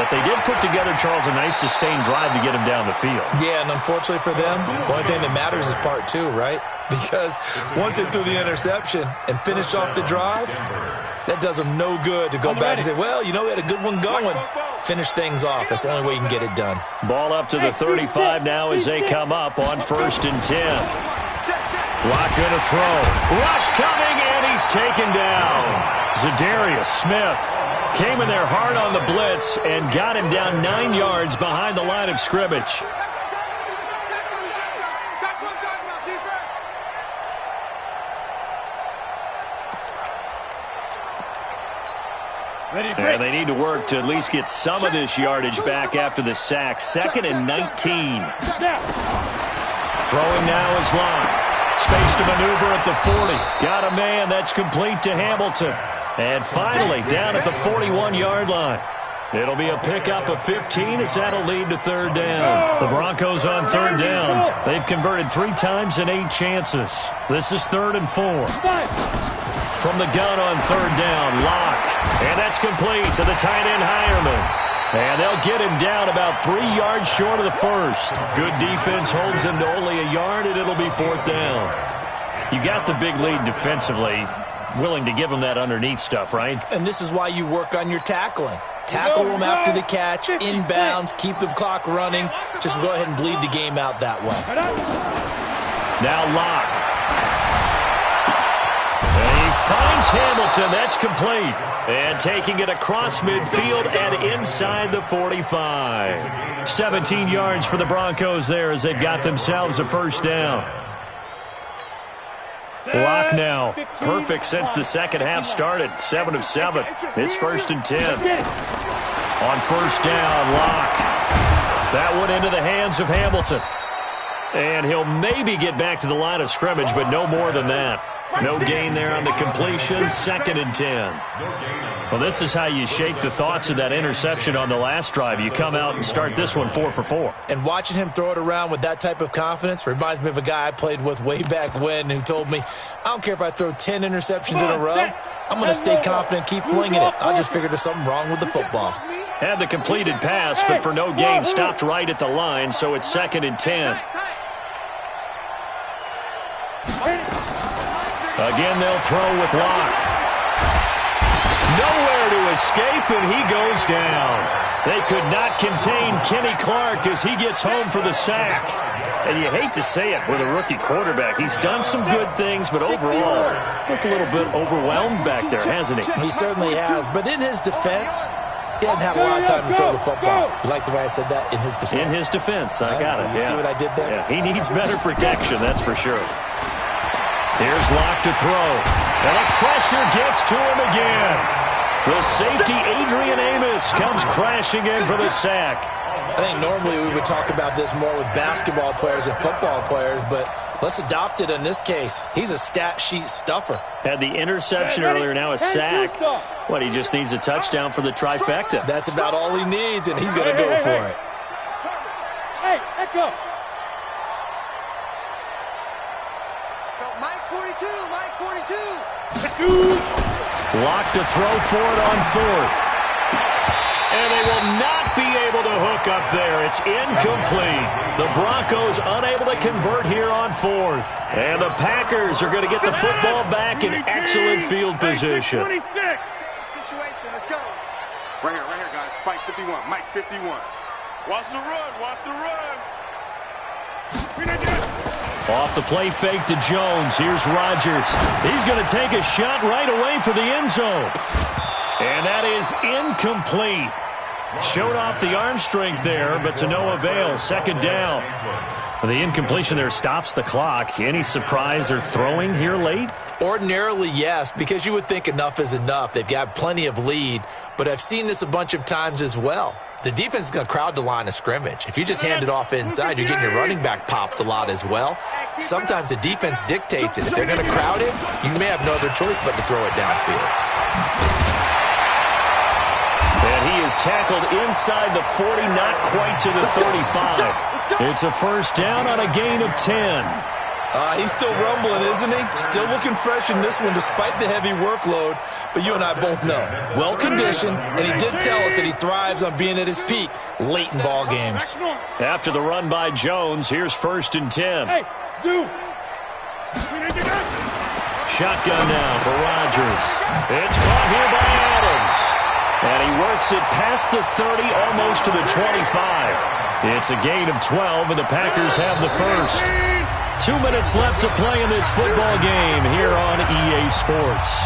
but they did put together, Charles, a nice sustained drive to get him down the field. Yeah, and unfortunately for them, the only thing that matters is part two, right? Because once they threw the interception and finished off the drive, that does them no good to go back and say, well, you know, we had a good one going. Finish things off. That's the only way you can get it done. Ball up to the 35 now as they come up on 1st and 10. Lock going to throw. Rush coming, and he's taken down. Zadarius Smith came in there hard on the blitz and got him down 9 yards behind the line of scrimmage. And they need to work to at least get some of this yardage back after the sack. 2nd and 19. Throwing now is Locke. Space to maneuver at the 40. Got a man. That's complete to Hamilton. And finally, down at the 41-yard line. It'll be a pickup of 15 as that'll lead to 3rd down. The Broncos on 3rd down. They've converted 3 times in 8 chances. This is 3rd and 4. From the gun on 3rd down, Locke. And that's complete to the tight end, Hireman. And they'll get him down about 3 yards short of the first. Good defense holds him to only a yard, and it'll be 4th down. You got the big lead defensively, willing to give him that underneath stuff, right? And this is why you work on your tackling. Tackle them after the catch, inbounds, keep the clock running. Just go ahead and bleed the game out that way. Now Locke. And he finds Hamilton. That's complete. And taking it across midfield and inside the 45. 17 yards for the Broncos there as they've got themselves a 1st down. Locke now. Perfect since the second half started. 7 of 7. It's 1st and 10. On 1st down, Locke. That one into the hands of Hamilton. And he'll maybe get back to the line of scrimmage, but no more than that. No gain there on the completion. 2nd and 10. Well, this is how you shake the thoughts of that interception on the last drive. You come out and start this one 4 for 4. And watching him throw it around with that type of confidence reminds me of a guy I played with way back when who told me, I don't care if I throw 10 interceptions in a row. I'm going to stay confident, keep flinging it. I just figured there's something wrong with the football. Had the completed pass, but for no gain, stopped right at the line, so it's 2nd and 10. Again, they'll throw with Locke. Nowhere to escape, and he goes down. They could not contain Kenny Clark as he gets home for the sack. And you hate to say it with a rookie quarterback. He's done some good things, but overall, looked a little bit overwhelmed back there, hasn't he? He certainly has, but in his defense, he hasn't had a lot of time to throw the football. You like the way I said that? In his defense. In his defense, I got it. You see what I did there? Yeah, he needs better protection, that's for sure. Here's Locke to throw. And the pressure gets to him again. The safety, Adrian Amos, comes crashing in for the sack. I think normally we would talk about this more with basketball players and football players, but let's adopt it in this case. He's a stat sheet stuffer. Had the interception earlier, now a sack. What, he just needs a touchdown for the trifecta. That's about all he needs, and he's going to go for it. Hey, let go. Mike 42, Mike 42. Locke to throw for it on 4th. And they will not be able to hook up there. It's incomplete. The Broncos unable to convert here on 4th. And the Packers are going to get the football back in excellent field position. Situation, let's go. Right here, guys. Fight 51, Mike 51. Watch the run, watch the run. Off the play fake to Jones. Here's Rodgers. He's going to take a shot right away for the end zone. And that is incomplete. Showed off the arm strength there, but to no avail. 2nd down. The incompletion there stops the clock. Any surprise they're throwing here late? Ordinarily, yes, because you would think enough is enough. They've got plenty of lead, but I've seen this a bunch of times as well. The defense is going to crowd the line of scrimmage. If you just hand it off inside, you're getting your running back popped a lot as well. Sometimes the defense dictates it. If they're going to crowd it, you may have no other choice but to throw it downfield. And he is tackled inside the 40, not quite to the 35. It's a 1st down on a gain of 10. He's still rumbling, isn't he? Still looking fresh in this one despite the heavy workload. But you and I both know, well-conditioned, and he did tell us that he thrives on being at his peak late in ball games. After the run by Jones, here's 1st and 10. Hey, Zoo. Shotgun now for Rodgers. It's caught here by Adams. And he works it past the 30, almost to the 25. It's a gain of 12, and the Packers have the first. 2 minutes left to play in this football game here on EA Sports.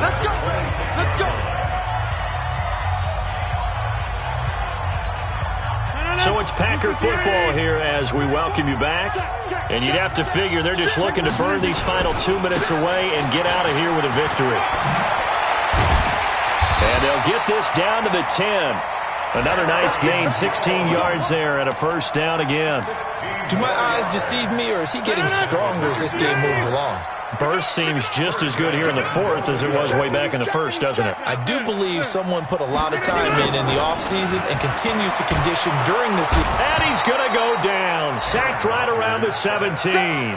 Let's go. Let's go. So it's Packer football here as we welcome you back. And you'd have to figure they're just looking to burn these final 2 minutes away and get out of here with a victory. And they'll get this down to the 10. Another nice gain, 16 yards there and a first down again. Do my eyes deceive me, or is he getting stronger as this game moves along? Burst seems just as good here in the 4th as it was way back in the 1st, doesn't it? I do believe someone put a lot of time in the offseason and continues to condition during the season. And he's going to go down. Sacked right around the 17.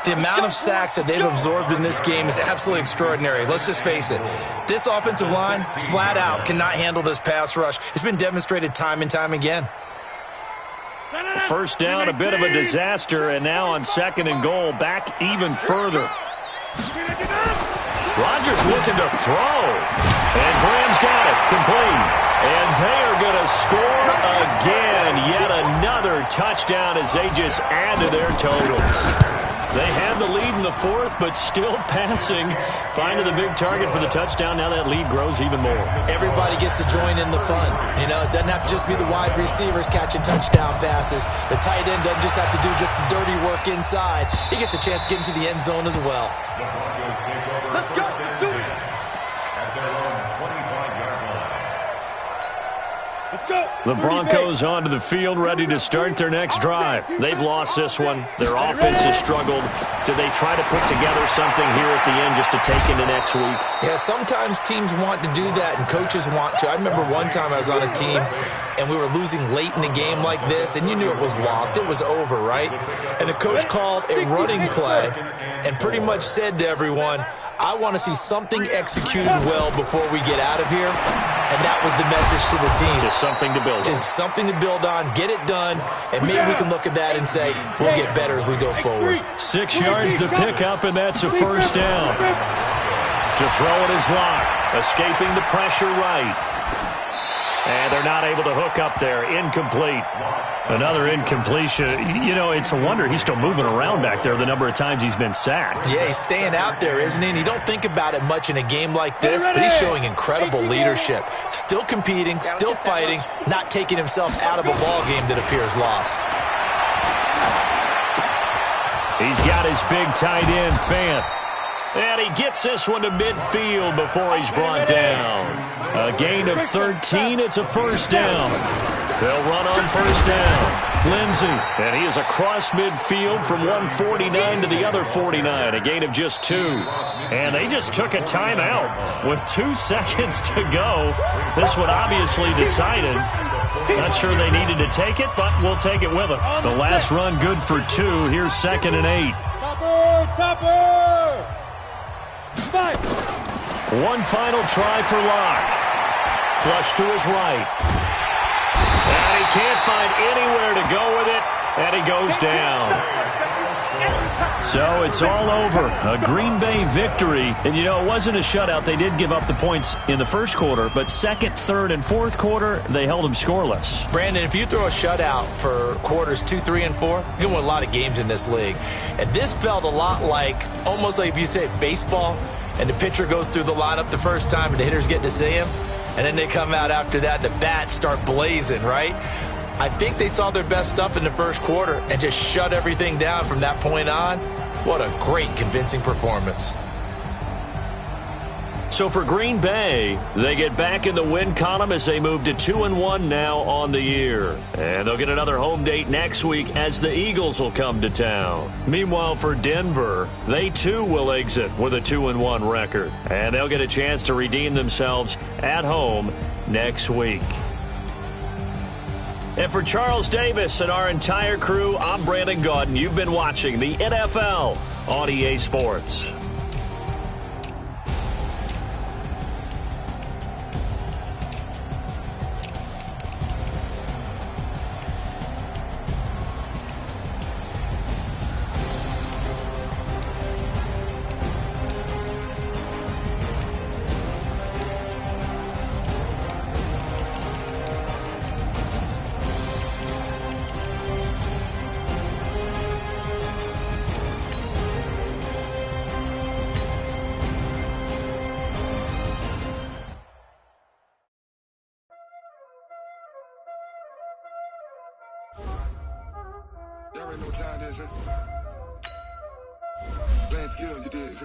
The amount of sacks that they've absorbed in this game is absolutely extraordinary. Let's just face it. This offensive line, flat out, cannot handle this pass rush. It's been demonstrated time and time again. First down, a bit of a disaster, and now on 2nd and goal, back even further. Rodgers looking to throw. And Graham's got it, complete. And they are going to score again. Yet another touchdown as they just add to their totals. They had the lead in the 4th, but still passing. Finding the big target for the touchdown. Now that lead grows even more. Everybody gets to join in the fun. You know, it doesn't have to just be the wide receivers catching touchdown passes. The tight end doesn't just have to do just the dirty work inside. He gets a chance to get into the end zone as well. Let's go. Do it. Let's go. The Broncos onto the field, ready to start their next drive. They've lost this one. Their offense has struggled. Do they try to put together something here at the end just to take into next week? Yeah, sometimes teams want to do that and coaches want to. I remember one time I was on a team and we were losing late in the game like this, and you knew it was lost. It was over, right? And the coach called a running play and pretty much said to everyone, I want to see something executed well before we get out of here. And that was the message to the team. Just something to build on. Just something to build on, get it done, and maybe we can look at that and say, we'll get better as we go forward. 6 yards to pick up, and that's a first down. To throw it is Locke, escaping the pressure right. And they're not able to hook up there. Incomplete. Another incompletion. You know, it's a wonder he's still moving around back there the number of times he's been sacked. Yeah, he's staying out there, isn't he? And you don't think about it much in a game like this, but he's showing incredible leadership. Still competing, still fighting, not taking himself out of a ball game that appears lost. He's got his big tight end, Fant. And he gets this one to midfield before he's brought down. A gain of 13. It's a first down. They'll run on first down. Lindsey. And he is across midfield from 149 to the other 49. A gain of just 2. And they just took a timeout with 2 seconds to go. This one obviously decided. Not sure they needed to take it, but we'll take it with them. The last run good for 2. Here's 2nd and 8. Topper! One final try for Locke. Flush to his right. And he can't find anywhere to go with it, and he goes down. So it's all over. A Green Bay victory. And, you know, it wasn't a shutout. They did give up the points in the first quarter, but second, third, and fourth quarter, they held them scoreless. Brandon, if you throw a shutout for quarters 2, 3, and 4, you can win a lot of games in this league. And this felt a lot like, almost like if you say baseball, and the pitcher goes through the lineup the first time and the hitters get to see him, and then they come out after that and the bats start blazing, right? I think they saw their best stuff in the first quarter and just shut everything down from that point on. What a great, convincing performance. So for Green Bay, they get back in the win column as they move to 2-1 now on the year. And they'll get another home date next week as the Eagles will come to town. Meanwhile, for Denver, they too will exit with a 2-1 record. And they'll get a chance to redeem themselves at home next week. And for Charles Davis and our entire crew, I'm Brandon Gaudin. You've been watching the NFL on EA Sports. Y'all already know what time it is, huh? Playing skills, you did.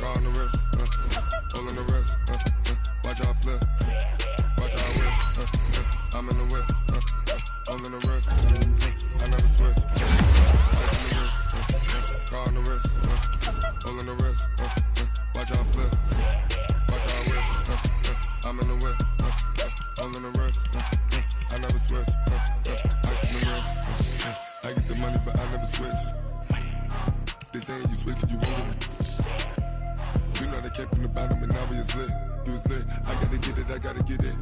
Car on the wrist, hole in the wrist, watch out flip, watch out whip, I'm in the whip, hole in the wrist, I never switch, ice in the wrist, car on the wrist, hole in the wrist, watch out flip, watch out whip, I'm in the whip, hole in the wrist, I never switch, ice in the wrist, I get the money but I never switch. They saying you switch it, you won't get it. You know they came from the bottom and now we is lit. You was lit, I gotta get it, I gotta get it.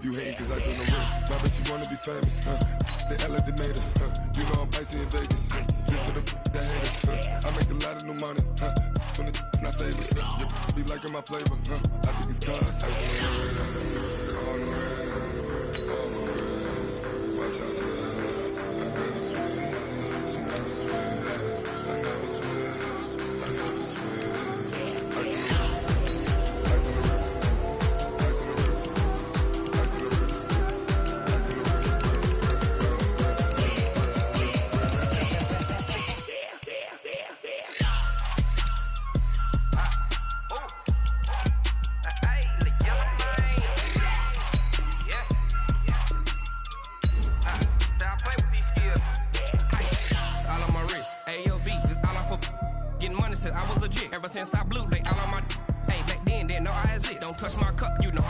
You hating cause ice on the wrist. My bitch, you wanna be famous, They Ella they made us, You know I'm icy in Vegas, This for the that hate us, I make a lot of new money, When the not savers, You be liking my flavor, I think it's cause ice on the wrist, on the wrist, on the wrist. Watch out, I never switch, I never switch, I never switch, I never switch. Ice on the wrist, ice on the wrist, ice on the wrist, ice on the wrist, ice on the wrist, all on my wrist, AOB, just all off of getting money since I was legit. Ever since I blew, they all on my. Hey, back then, didn't know I exist. Don't touch my cup, you know